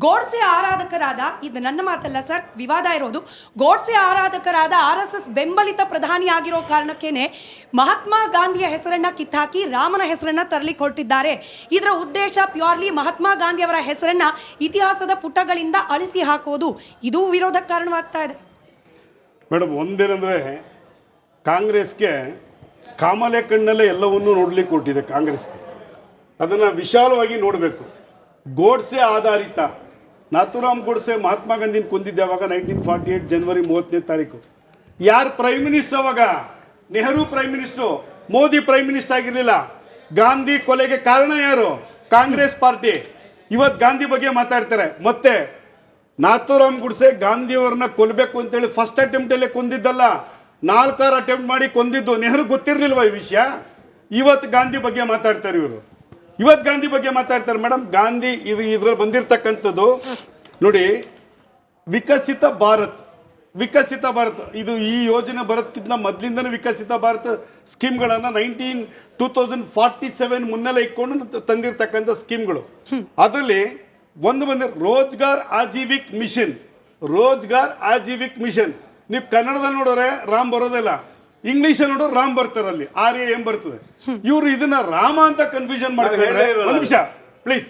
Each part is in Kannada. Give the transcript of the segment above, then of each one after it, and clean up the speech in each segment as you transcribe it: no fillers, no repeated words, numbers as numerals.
ಗೋಡ್ಸೆ ಆರಾಧಕರಾದ, ಇದು ನನ್ನ ಮಾತಲ್ಲ ಸರ್, ವಿವಾದ ಇರೋದು, ಗೋಡ್ಸೆ ಆರಾಧಕರಾದ RSS ಬೆಂಬಲಿತ ಪ್ರಧಾನಿ ಆಗಿರೋ ಕಾರಣಕ್ಕೇನೆ ಮಹಾತ್ಮ ಗಾಂಧಿಯ ಹೆಸರನ್ನ ಕಿತ್ತಾಕಿ ರಾಮನ ಹೆಸರನ್ನ ತರಲಿಕ್ಕೆ ಹೊರಟಿದ್ದಾರೆ. ಇದರ ಉದ್ದೇಶ ಪ್ಯೂರ್ಲಿ ಮಹಾತ್ಮ ಗಾಂಧಿ ಅವರ ಹೆಸರನ್ನ ಇತಿಹಾಸದ ಪುಟಗಳಿಂದ ಅಳಿಸಿ ಹಾಕೋದು. ಇದು ವಿರೋಧಕ್ಕೆ ಕಾರಣವಾಗ್ತಾ ಇದೆ. ಮೇಡಮ್, ಒಂದೇನೆಂದರೆ ಕಾಂಗ್ರೆಸ್ಗೆ ಕಾಮಲೆ ಕಣ್ಣಲ್ಲೇ ಎಲ್ಲವನ್ನೂ ನೋಡ್ಲಿಕ್ಕೆ ಕೊಟ್ಟಿದೆ. ಕಾಂಗ್ರೆಸ್ಗೆ ಅದನ್ನು ವಿಶಾಲವಾಗಿ ನೋಡಬೇಕು. ಗೋಡ್ಸೆ ಆಧಾರಿತ ನಾಥೂರಾಮ್ ಗೋಡ್ಸೆ ಮಹಾತ್ಮ ಗಾಂಧಿನ ಕೊಂದಿದ್ದೆ ಅವಾಗ 1948 ಜನವರಿ 30ನೇ ತಾರೀಕು. ಯಾರು ಪ್ರೈಮ್ ಮಿನಿಸ್ಟರ್ ಅವಾಗ? Nehru prime minister, Modi prime minister ಆಗಿರಲಿಲ್ಲ. ಗಾಂಧಿ ಕೊಲೆಗೆ ಕಾರಣ ಯಾರು? ಕಾಂಗ್ರೆಸ್ ಪಾರ್ಟಿ. ಇವತ್ತು ಗಾಂಧಿ ಬಗ್ಗೆ ಮಾತಾಡ್ತಾರೆ. ಮತ್ತೆ ನಾಥೂರಾಮ್ ಗೋಡ್ಸೆ ಗಾಂಧಿಯವ್ರನ್ನ ಕೊಲ್ಲಬೇಕು ಅಂತೇಳಿ ಫಸ್ಟ್ ಅಟೆಂಪ್ಟಲ್ಲೇ ಕೊಂದಿದ್ದಲ್ಲ, 4 ಅಟೆಂಪ್ಟ್ ಮಾಡಿ ಕೊಂದಿದ್ದು. ನೆಹರು ಗೊತ್ತಿರಲಿಲ್ವ ಈ ವಿಷಯ? ಇವತ್ತು ಗಾಂಧಿ ಬಗ್ಗೆ ಮಾತಾಡ್ತಾರೆ ಇವರು. ಇವತ್ತು ಗಾಂಧಿ ಬಗ್ಗೆ ಮಾತಾಡ್ತಾರೆ. ಮೇಡಮ್, ಗಾಂಧಿ ಇದ್ರಲ್ಲಿ ಬಂದಿರತಕ್ಕಂಥದ್ದು ನೋಡಿ, ವಿಕಸಿತ ಭಾರತ್ ಇದು ಈ ಯೋಜನೆ ಬರೋದಕ್ಕಿಂತ ಮೊದಲಿಂದನೇ ವಿಕಸಿತ ಭಾರತ ಸ್ಕೀಮ್ಗಳನ್ನು 2047 ಮುನ್ನೆಲ್ಲ ಇಟ್ಕೊಂಡು ತಂದಿರತಕ್ಕಂಥ ಸ್ಕೀಮ್ಗಳು. ಅದರಲ್ಲಿ ಒಂದು ರೋಜ್ಗಾರ್ ಆಜೀವಿಕ್ ಮಿಷನ್. ನೀವು ಕನ್ನಡದಲ್ಲಿ ನೋಡೋರೆ ರಾಮ್ ಬರೋದಿಲ್ಲ, ಇಂಗ್ಲಿಷ್ ನೋಡೋರು ರಾಮ್ ಬರ್ತಾರೆ, ಅಲ್ಲಿ RAM ಬರ್ತದೆ. ಇವರು ಇದನ್ನ ರಾಮ ಅಂತ ಕನ್ಫ್ಯೂಷನ್ ಮಾಡ್ತಾರೆ. ಒಂದು ನಿಮಿಷ ಪ್ಲೀಸ್,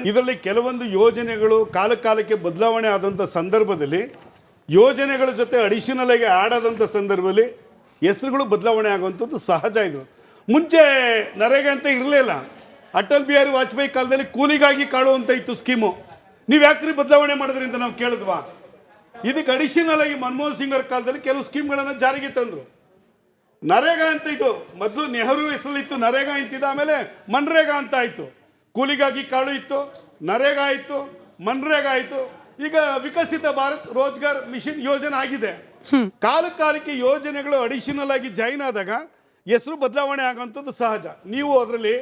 ಇದರಲ್ಲಿ ಕೆಲವೊಂದು ಯೋಜನೆಗಳು ಕಾಲಕ್ಕೆ ಬದಲಾವಣೆ ಆದಂತ ಸಂದರ್ಭದಲ್ಲಿ, ಯೋಜನೆಗಳ ಜೊತೆ ಅಡಿಷನಲ್ ಆಗಿ ಆಡಾದಂಥ ಸಂದರ್ಭದಲ್ಲಿ ಹೆಸರುಗಳು ಬದಲಾವಣೆ ಆಗುವಂಥದ್ದು ಸಹಜ. ಇದು ಮುಂಚೆ ನರೇಗಾ ಅಂತ ಇರಲಿಲ್ಲ. ಅಟಲ್ ಬಿಹಾರಿ ವಾಜಪೇಯಿ ಕಾಲದಲ್ಲಿ ಕೂಲಿಗಾಗಿ ಕಾಳುವಂತ ಇತ್ತು ಸ್ಕೀಮು. ನೀವು ಯಾಕ್ರಿ ಬದಲಾವಣೆ ಮಾಡಿದ್ರಿ ಅಂತ ನಾವು ಕೇಳಿದ್ವಾ? ಇದಕ್ಕೆ ಅಡಿಷನಲ್ ಆಗಿ ಮನಮೋಹನ್ ಸಿಂಗ್ ಅವರ ಕಾಲದಲ್ಲಿ ಕೆಲವು ಸ್ಕೀಮ್ಗಳನ್ನು ಜಾರಿಗೆ ತಂದರು. ನರೇಗಾ ಅಂತ ಇದು ಮೊದಲು ನೆಹರು ಹೆಸರಲ್ಲಿತ್ತು, ನರೇಗಾ ಅಂತಿದ್ದು. ಆಮೇಲೆ ಮನ್ರೇಗಾ ಅಂತ ಆಯಿತು. ಕೂಲಿಗಾಗಿ ಕಾಳು ಇತ್ತು, ನರೇಗಾ ಇತ್ತು, ಮನ್ರೇಗಾ ಆಯಿತು. ಈಗ ವಿಕಸಿತ ಭಾರತ್ ರೋಜ್ಗಾರ್ ಮಿಷನ್ ಯೋಜನೆ ಆಗಿದೆ. ಕಾಲಕ್ಕೆ ಯೋಜನೆಗಳು ಅಡಿಷನಲ್ ಆಗಿ ಜಾಯಿನ್ ಆದಾಗ ಹೆಸರು ಬದಲಾವಣೆ ಆಗುವಂಥದ್ದು ಸಹಜ. ನೀವು ಅದರಲ್ಲಿ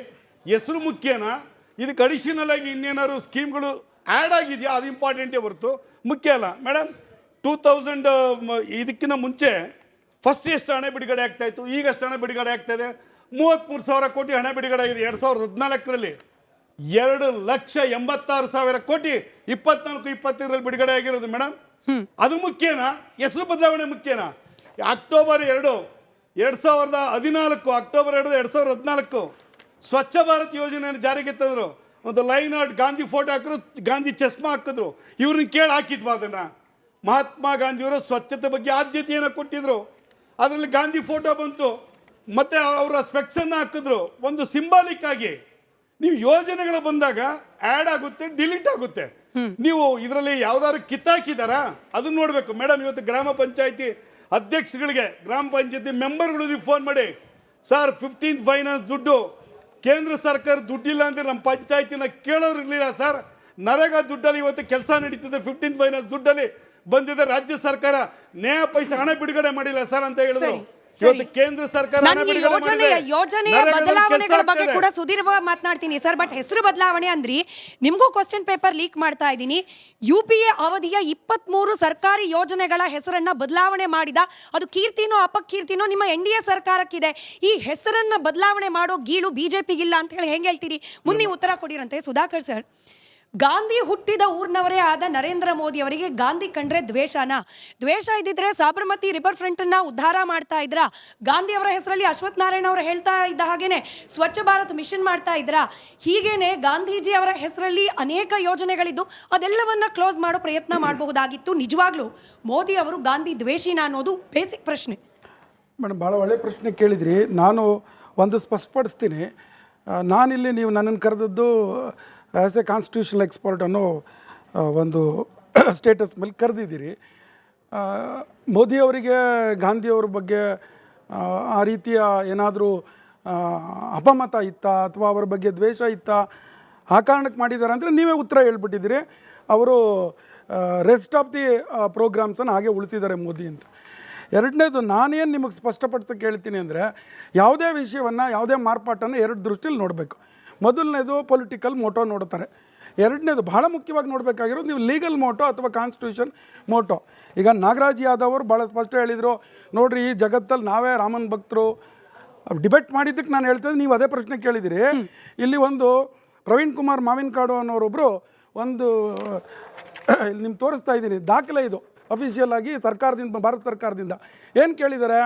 ಹೆಸರು ಮುಖ್ಯನಾ, ಇದಕ್ಕೆ ಅಡಿಷನಲ್ ಆಗಿ ಇನ್ನೇನಾದ್ರು ಸ್ಕೀಮ್ಗಳು ಆ್ಯಡ್ ಆಗಿದೆಯಾ, ಅದು ಇಂಪಾರ್ಟೆಂಟೇ ಹೊರತು ಮುಖ್ಯ ಅಲ್ಲ. ಮೇಡಮ್, 2000 ಇದಕ್ಕಿಂತ ಮುಂಚೆ ಫಸ್ಟ್ ಎಷ್ಟು ಹಣ ಬಿಡುಗಡೆ ಆಗ್ತಾ ಇತ್ತು, ಈಗ ಎಷ್ಟು ಹಣ ಬಿಡುಗಡೆ ಆಗ್ತಾ ಇದೆ? 33,000 ಕೋಟಿ ಹಣ ಬಿಡುಗಡೆ ಆಗಿದೆ 2014ರಲ್ಲಿ. 2,86,000 ಕೋಟಿ 24-25ರಲ್ಲಿ ಬಿಡುಗಡೆ ಆಗಿರೋದು. ಮೇಡಮ್, ಅದು ಮುಖ್ಯನಾ? ಹೆಸರು ಬದಲಾವಣೆ ಮುಖ್ಯನಾ? ಅಕ್ಟೋಬರ್ 2, 2014 ಸ್ವಚ್ಛ ಭಾರತ್ ಯೋಜನೆಯನ್ನು ಜಾರಿಗೆ ತಂದರು. ಒಂದು ಲೈನ್ ಆರ್ಟ್ ಗಾಂಧಿ ಫೋಟೋ ಹಾಕಿದ್ರು, ಗಾಂಧಿ ಚಸ್ಮಾ ಹಾಕಿದ್ರು. ಇವ್ರನ್ನ ಕೇಳಿ ಹಾಕಿದ್ವಾ ಅದನ್ನ? ಮಹಾತ್ಮ ಗಾಂಧಿಯವರು ಸ್ವಚ್ಛತೆ ಬಗ್ಗೆ ಆದ್ಯತೆಯನ್ನು ಕೊಟ್ಟಿದ್ರು. ಅದರಲ್ಲಿ ಗಾಂಧಿ ಫೋಟೋ ಬಂತು, ಮತ್ತೆ ಅವರ ಸ್ಪೆಕ್ಸನ್ನು ಹಾಕಿದ್ರು. ಒಂದು ಸಿಂಬಾಲಿಕ್ ಆಗಿ. ನೀವು ಯೋಜನೆಗಳು ಬಂದಾಗ ಆ್ಯಡ್ ಆಗುತ್ತೆ, ಡಿಲೀಟ್ ಆಗುತ್ತೆ. ನೀವು ಇದರಲ್ಲಿ ಯಾವ್ದಾದ್ರು ಕಿತ್ತಾಕಿದಾರಾ ಅದನ್ನ ನೋಡಬೇಕು. ಮೇಡಮ್, ಇವತ್ತು ಗ್ರಾಮ ಪಂಚಾಯತಿ ಅಧ್ಯಕ್ಷಗಳಿಗೆ, ಗ್ರಾಮ ಪಂಚಾಯತಿ ಮೆಂಬರ್ಗಳು ನೀವು ಫೋನ್ ಮಾಡಿ, ಸರ್ 15th ಫೈನಾನ್ಸ್ ದುಡ್ಡು ಕೇಂದ್ರ ಸರ್ಕಾರ ದುಡ್ಡಿಲ್ಲ ಅಂದರೆ ನಮ್ಮ ಪಂಚಾಯತಿನ ಕೇಳೋರಿರ್ಲಿಲ್ಲ ಸರ್. ನರೇಗಾ ದುಡ್ಡಲ್ಲಿ ಇವತ್ತು ಕೆಲಸ ನಡೀತಿದೆ, 15th ಫೈನಾನ್ಸ್ ದುಡ್ಡಲ್ಲಿ ಬಂದಿದೆ. ರಾಜ್ಯ ಸರ್ಕಾರ ನ್ಯಾಯ ಪೈಸೆ ಹಣ ಬಿಡುಗಡೆ ಮಾಡಿಲ್ಲ ಸರ್ ಅಂತ ಹೇಳಿದ್ರು. ಇವತ್ತು ಕೇಂದ್ರ ಸರ್ಕಾರ ಯೋಜನೆಯ ಬದಲಾವಣೆಗಳ ಬಗ್ಗೆ ಕೂಡ ಸುದೀರ್ಘ ಮಾತನಾಡ್ತೀನಿ ಸರ್. ಬಟ್ ಹೆಸರು ಬದಲಾವಣೆ ಅಂದ್ರಿ, ನಿಮಗೂ ಕ್ವಶನ್ ಪೇಪರ್ ಲೀಕ್ ಮಾಡ್ತಾ ಇದ್ದೀನಿ. UPA ಅವಧಿಯ 23 ಸರ್ಕಾರಿ ಯೋಜನೆಗಳ ಹೆಸರನ್ನ ಬದಲಾವಣೆ ಮಾಡಿದ, ಅದು ಕೀರ್ತಿನೋ ಅಪಕೀರ್ತಿನೋ ನಿಮ್ಮ NDA ಸರ್ಕಾರಕ್ಕಿದೆ. ಈ ಹೆಸರನ್ನ ಬದಲಾವಣೆ ಮಾಡೋ ಗೀಳು BJPಗಿಲ್ಲ ಅಂತ ಹೇಳಿ ಹೆಂಗೆ ಹೇಳ್ತೀರಿ? ಮುಂದೆ ಉತ್ತರ ಕೊಡಿರಂತೆ. ಸುಧಾಕರ್ ಸರ್, ಗಾಂಧಿ ಹುಟ್ಟಿದ ಊರಿನವರೇ ಆದ ನರೇಂದ್ರ ಮೋದಿ ಅವರಿಗೆ ಗಾಂಧಿ ಕಂಡ್ರೆ ದ್ವೇಷ ಇದ್ದಿದ್ರೆ ಸಾಬರಮತಿ ರಿವರ್ ಫ್ರಂಟ್ ಅನ್ನ ಉದ್ಧಾರ ಮಾಡ್ತಾ ಇದ್ರ? ಗಾಂಧಿ ಅವರ ಹೆಸರಲ್ಲಿ ಅಶ್ವಥ್ ನಾರಾಯಣ ಅವರು ಹೇಳ್ತಾ ಇದ್ದ ಹಾಗೇನೆ ಸ್ವಚ್ಛ ಭಾರತ್ ಮಿಷನ್ ಮಾಡ್ತಾ ಇದ್ರ? ಹೀಗೇನೆ ಗಾಂಧೀಜಿ ಅವರ ಹೆಸರಲ್ಲಿ ಅನೇಕ ಯೋಜನೆಗಳಿದ್ದು ಅದೆಲ್ಲವನ್ನ ಕ್ಲೋಸ್ ಮಾಡೋ ಪ್ರಯತ್ನ ಮಾಡಬಹುದಾಗಿತ್ತು. ನಿಜವಾಗ್ಲೂ ಮೋದಿ ಅವರು ಗಾಂಧಿ ದ್ವೇಷಿನ ಅನ್ನೋದು ಬೇಸಿಕ್ ಪ್ರಶ್ನೆ. ಮೇಡಮ್, ಭಾಳ ಒಳ್ಳೆ ಪ್ರಶ್ನೆ ಕೇಳಿದ್ರಿ. ನಾನು ಒಂದು ಸ್ಪಷ್ಟಪಡಿಸ್ತೀನಿ. ನಾನಿಲ್ಲಿ ನೀವು ನನ್ನನ್ನು ಕರೆದದ್ದು ಆ್ಯಸ್ ಎ ಕಾನ್ಸ್ಟಿಟ್ಯೂಷನಲ್ ಎಕ್ಸ್ಪರ್ಟ್ ಅನ್ನೋ ಒಂದು ಸ್ಟೇಟಸ್ ಮೇಲೆ ಕರೆದಿದ್ದೀರಿ. ಮೋದಿಯವರಿಗೆ ಗಾಂಧಿಯವ್ರ ಬಗ್ಗೆ ಆ ರೀತಿಯ ಏನಾದರೂ ಅಪಮತ ಇತ್ತಾ ಅಥವಾ ಅವರ ಬಗ್ಗೆ ದ್ವೇಷ ಇತ್ತಾ, ಆ ಕಾರಣಕ್ಕೆ ಮಾಡಿದ್ದಾರೆ ಅಂದರೆ ನೀವೇ ಉತ್ತರ ಹೇಳ್ಬಿಟ್ಟಿದ್ದೀರಿ. ಅವರು ರೆಸ್ಟ್ ಆಫ್ ದಿ ಪ್ರೋಗ್ರಾಮ್ಸನ್ನು ಹಾಗೆ ಉಳಿಸಿದ್ದಾರೆ ಮೋದಿ ಅಂತ. ಎರಡನೇದು, ನಾನೇನು ನಿಮಗೆ ಸ್ಪಷ್ಟಪಡಿಸೋಕೆ ಹೇಳ್ತೀನಿ ಅಂದರೆ, ಯಾವುದೇ ವಿಷಯವನ್ನು, ಯಾವುದೇ ಮಾರ್ಪಾಟನ್ನು ಎರಡು ದೃಷ್ಟಿಯಲ್ಲಿ ನೋಡಬೇಕು. ಮೊದಲನೇದು ಪೊಲಿಟಿಕಲ್ ಮೋಟೋ ನೋಡ್ತಾರೆ. ಎರಡನೇದು ಭಾಳ ಮುಖ್ಯವಾಗಿ ನೋಡಬೇಕಾಗಿರೋದು ನೀವು ಲೀಗಲ್ ಮೋಟೋ ಅಥವಾ ಕಾನ್ಸ್ಟಿಟ್ಯೂಷನ್ ಮೋಟೋ. ಈಗ ನಾಗರಾಜ್ ಯಾದವ್ ಅವರು ಭಾಳ ಸ್ಪಷ್ಟ ಹೇಳಿದರು, ನೋಡ್ರಿ ಈ ಜಗತ್ತಲ್ಲಿ ನಾವೇ ರಾಮನ್ ಭಕ್ತರು. ಡಿಬೇಟ್ ಮಾಡಿದ್ದಕ್ಕೆ ನಾನು ಹೇಳ್ತಿದ್ದೆ, ನೀವು ಅದೇ ಪ್ರಶ್ನೆ ಕೇಳಿದಿರಿ. ಇಲ್ಲಿ ಒಂದು ಪ್ರವೀಣ್ ಕುಮಾರ್ ಮಾವಿನಕಾಡು ಅನ್ನೋರೊಬ್ಬರು ಒಂದು ನಿಮ್ಗೆ ತೋರಿಸ್ತಾ ಇದ್ದೀನಿ, ದಾಖಲೆ ಇದು ಅಫಿಷಿಯಲ್ ಆಗಿ ಸರ್ಕಾರದಿಂದ, ಭಾರತ ಸರ್ಕಾರದಿಂದ ಏನು ಕೇಳಿದ್ದಾರೆ,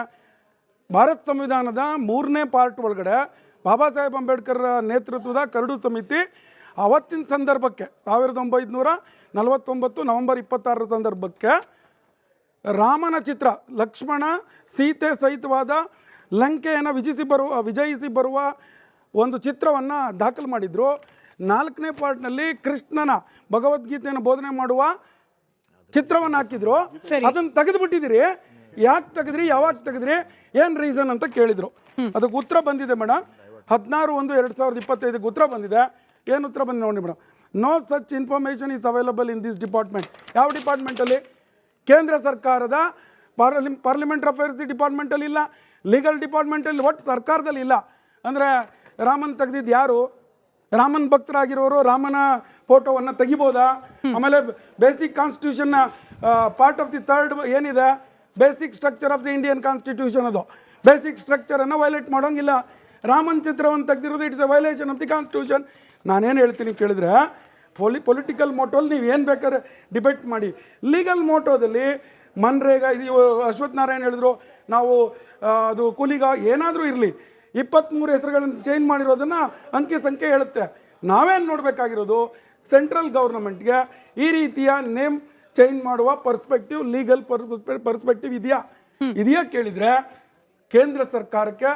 ಭಾರತ ಸಂವಿಧಾನದ 3ನೇ ಪಾರ್ಟ್ ಒಳಗಡೆ ಬಾಬಾ ಸಾಹೇಬ್ ಅಂಬೇಡ್ಕರ್ ನೇತೃತ್ವದ ಕರಡು ಸಮಿತಿ ಅವತ್ತಿನ ಸಂದರ್ಭಕ್ಕೆ 1949 ನವೆಂಬರ್ 26 ಸಂದರ್ಭಕ್ಕೆ ರಾಮನ ಚಿತ್ರ, ಲಕ್ಷ್ಮಣ ಸೀತೆ ಸಹಿತವಾದ ಲಂಕೆಯನ್ನು ವಿಜಯಿಸಿ ಬರುವ ಒಂದು ಚಿತ್ರವನ್ನು ದಾಖಲು ಮಾಡಿದರು. 4ನೇ ಪಾರ್ಟ್ನಲ್ಲಿ ಕೃಷ್ಣನ ಭಗವದ್ಗೀತೆಯನ್ನು ಬೋಧನೆ ಮಾಡುವ ಚಿತ್ರವನ್ನು ಹಾಕಿದ್ರು. ಅದನ್ನು ತೆಗೆದುಬಿಟ್ಟಿದ್ದೀರಿ. ಯಾಕೆ ತೆಗೆದ್ರಿ, ಯಾವಾಗ ತೆಗೆದ್ರಿ, ಏನು ರೀಸನ್ ಅಂತ ಕೇಳಿದರು. ಅದಕ್ಕೆ ಉತ್ತರ ಬಂದಿದೆ ಮೇಡಮ್, 16/1/2025 ಉತ್ತರ ಬಂದಿದೆ. ಏನು ಉತ್ತರ ಬಂದಿದೆ ನೋಡಿ madam, no such information is available in this department. ಯಾವ ಡಿಪಾರ್ಟ್ಮೆಂಟಲ್ಲಿ? ಕೇಂದ್ರ ಸರ್ಕಾರದ ಪಾರ್ಲಿಮೆಂಟ್ ಅಫೇರ್ಸ್ ಡಿಪಾರ್ಟ್ಮೆಂಟಲ್ಲಿ ಇಲ್ಲ, ಲೀಗಲ್ ಡಿಪಾರ್ಟ್ಮೆಂಟಲ್ಲಿ, ಒಟ್ಟು ಸರ್ಕಾರದಲ್ಲಿ ಇಲ್ಲ. ಅಂದರೆ ರಾಮನ್ ತೆಗೆದಿದ್ದು ಯಾರು? ರಾಮನ್ ಭಕ್ತರಾಗಿರೋರು ರಾಮನ ಫೋಟೋವನ್ನು ತೆಗಿಬೋದಾ? ಆಮೇಲೆ ಬೇಸಿಕ್ ಕಾನ್ಸ್ಟಿಟ್ಯೂಷನ್ನ ಪಾರ್ಟ್ ಆಫ್ ದಿ 3rd ಏನಿದೆ, basic structure of the Indian constitution, ಅದು ಬೇಸಿಕ್ ಸ್ಟ್ರಕ್ಚರನ್ನು ವೈಲೇಟ್ ಮಾಡೋಂಗಿಲ್ಲ. ರಾಮನ್ ಚಿತ್ರವನ್ನು ತೆಗೆದಿರೋದು it's a violation of the constitution. ನಾನೇನು ಹೇಳ್ತೀನಿ ಕೇಳಿದ್ರೆ, ಪೊಲಿಟಿಕಲ್ ಮೋಟೋಲ್ಲಿ ನೀವು ಏನು ಬೇಕಾದ್ರೆ ಡಿಬೇಟ್ ಮಾಡಿ. ಲೀಗಲ್ ಮೋಟೋದಲ್ಲಿ ಮನ್ರೇಗಾ, ಇದು ಅಶ್ವಥ್ ನಾರಾಯಣ್ ಹೇಳಿದ್ರು, ನಾವು ಅದು ಕೂಲಿಗ ಏನಾದರೂ ಇರಲಿ 23 ಹೆಸರುಗಳನ್ನು ಚೇಂಜ್ ಮಾಡಿರೋದನ್ನು ಅಂಕಿ ಸಂಖ್ಯೆ ಹೇಳುತ್ತೆ. ನಾವೇನು ನೋಡಬೇಕಾಗಿರೋದು, ಸೆಂಟ್ರಲ್ ಗೌರ್ಮೆಂಟ್ಗೆ ಈ ರೀತಿಯ ನೇಮ್ ಚೇಂಜ್ ಮಾಡುವ ಪರ್ಸ್ಪೆಕ್ಟಿವ್, ಲೀಗಲ್ ಪರ್ಸ್ಪೆಕ್ಟಿವ್ ಇದೆಯಾ ಕೇಳಿದರೆ, ಕೇಂದ್ರ ಸರ್ಕಾರಕ್ಕೆ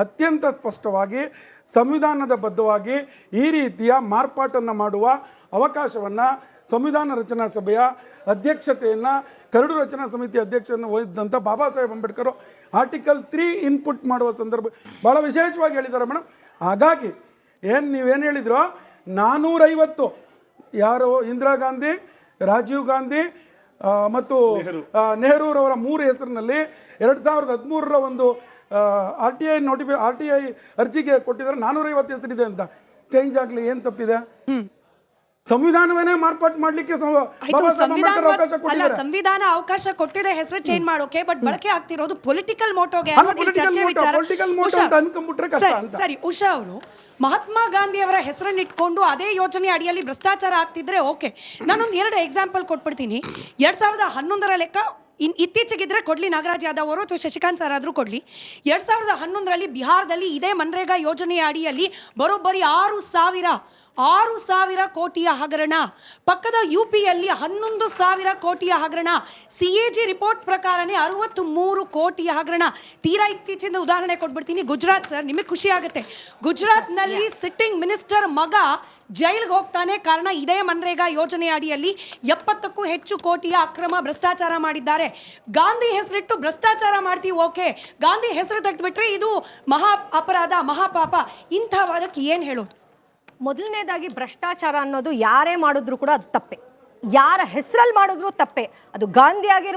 ಅತ್ಯಂತ ಸ್ಪಷ್ಟವಾಗಿ ಸಂವಿಧಾನದ ಬದ್ಧವಾಗಿ ಈ ರೀತಿಯ ಮಾರ್ಪಾಟನ್ನು ಮಾಡುವ ಅವಕಾಶವನ್ನು ಸಂವಿಧಾನ ರಚನಾ ಸಭೆಯ ಅಧ್ಯಕ್ಷತೆಯನ್ನು, ಕರಡು ರಚನಾ ಸಮಿತಿ ಅಧ್ಯಕ್ಷವನ್ನು ವಹಿಸಿದಂಥ ಬಾಬಾ ಸಾಹೇಬ್ ಅಂಬೇಡ್ಕರ್ ಆರ್ಟಿಕಲ್ 3 ಇನ್ಪುಟ್ ಮಾಡುವ ಸಂದರ್ಭ ಭಾಳ ವಿಶೇಷವಾಗಿ ಹೇಳಿದ್ದಾರೆ ಮೇಡಮ್. ಹಾಗಾಗಿ ನೀವೇನು ಹೇಳಿದ್ರು, 450 ಯಾರು ಇಂದಿರಾ ಗಾಂಧಿ, ರಾಜೀವ್ ಗಾಂಧಿ ಮತ್ತು ನೆಹರೂರವರ 3 ಹೆಸರಿನಲ್ಲಿ 2013 ಒಂದು RTI ಅರ್ಜಿಗೆ ಕೊಟ್ಟಿದ್ದಾರೆ. 450 ಹೆಸರಿದೆ ಅಂತ ಚೇಂಜ್ ಆಗಲಿ, ಏನು ತಪ್ಪಿದೆ? ಸಂವಿಧಾನವನ್ನೇ ಮಾರ್ಪಾಟ್ ಮಾಡ್ಲಿಕ್ಕೆ ಸಂವಿಧಾನ ಅವಕಾಶ ಕೊಟ್ಟಿದೆ ಹೆಸರು ಚೇಂಜ್ ಮಾಡೋಕೆ, ಬಟ್ ಬಳಕೆ ಆಗ್ತಿರೋದು ಪೊಲಿಟಿಕಲ್ ಮೋಟೋಗೆ. ಸರಿ, ಉಷಾ ಅವರು ಮಹಾತ್ಮ ಗಾಂಧಿ ಅವರ ಹೆಸರನ್ನು ಇಟ್ಕೊಂಡು ಅದೇ ಯೋಜನೆ ಅಡಿಯಲ್ಲಿ ಭ್ರಷ್ಟಾಚಾರ ಆಗ್ತಿದ್ರೆ ಓಕೆ. ನಾನೊಂದು 2 ಎಕ್ಸಾಂಪಲ್ ಕೊಟ್ಬಿಡ್ತೀನಿ. 2011 ಲೆಕ್ಕ ಇತ್ತೀಚೆಗಿದ್ರೆ ಕೊಡ್ಲಿ ನಾಗರಾಜ್ ಯಾದವ್ ಅವರು ಅಥವಾ ಶಶಿಕಾಂತ್ ಸರ್ ಆದರೂ ಕೊಡ್ಲಿ. 2011 ಬಿಹಾರದಲ್ಲಿ ಇದೇ ಮನ್ರೇಗಾ ಯೋಜನೆಯ ಅಡಿಯಲ್ಲಿ ಬರೋಬ್ಬರಿ 6,000 ಕೋಟಿಯ ಹಗರಣ. ಪಕ್ಕದ UPಯಲ್ಲಿ 11,000 ಕೋಟಿಯ ಹಗರಣ. CAG ರಿಪೋರ್ಟ್ ಪ್ರಕಾರನೇ 63 ಕೋಟಿಯ ಹಗರಣ. ತೀರಾ ಇತ್ತೀಚಿನ ಉದಾಹರಣೆ ಕೊಟ್ಬಿಡ್ತೀನಿ. ಗುಜರಾತ್ ಸರ್, ನಿಮಗೆ ಖುಷಿ ಆಗುತ್ತೆ. ಗುಜರಾತ್ನಲ್ಲಿ ಸಿಟ್ಟಿಂಗ್ ಮಿನಿಸ್ಟರ್ ಮಗ ಜೈಲ್ಗೆ ಹೋಗ್ತಾನೆ. ಕಾರಣ ಇದೇ ಮನ್ರೇಗಾ ಯೋಜನೆಯ ಅಡಿಯಲ್ಲಿ 70ಕ್ಕೂ ಹೆಚ್ಚು ಕೋಟಿಯ ಅಕ್ರಮ ಭ್ರಷ್ಟಾಚಾರ ಮಾಡಿದ್ದಾರೆ. ಗಾಂಧಿ ಹೆಸರಿಟ್ಟು ಭ್ರಷ್ಟಾಚಾರ ಮಾಡ್ತೀವಿ ಓಕೆ, ಗಾಂಧಿ ಹೆಸರು ತೆಗೆದುಬಿಟ್ರೆ ಇದು ಮಹಾ ಅಪರಾಧ, ಮಹಾಪಾಪ. ಇಂಥ ವಾದಕ್ಕೆ ಏನು ಹೇಳೋದು? ಮೊದಲನೇದಾಗಿ ಭ್ರಷ್ಟಾಚಾರ ಅನ್ನೋದು ಯಾರೇ ಮಾಡಿದ್ರು ಕೂಡ ಅದು ತಪ್ಪೆ, ಯಾರ ಹೆಸರಲ್ಲಿ ಮಾಡಿದ್ರು ತಪ್ಪೆ. ಅದು ಗಾಂಧಿ ಆಗಿರ್ಬೋದು,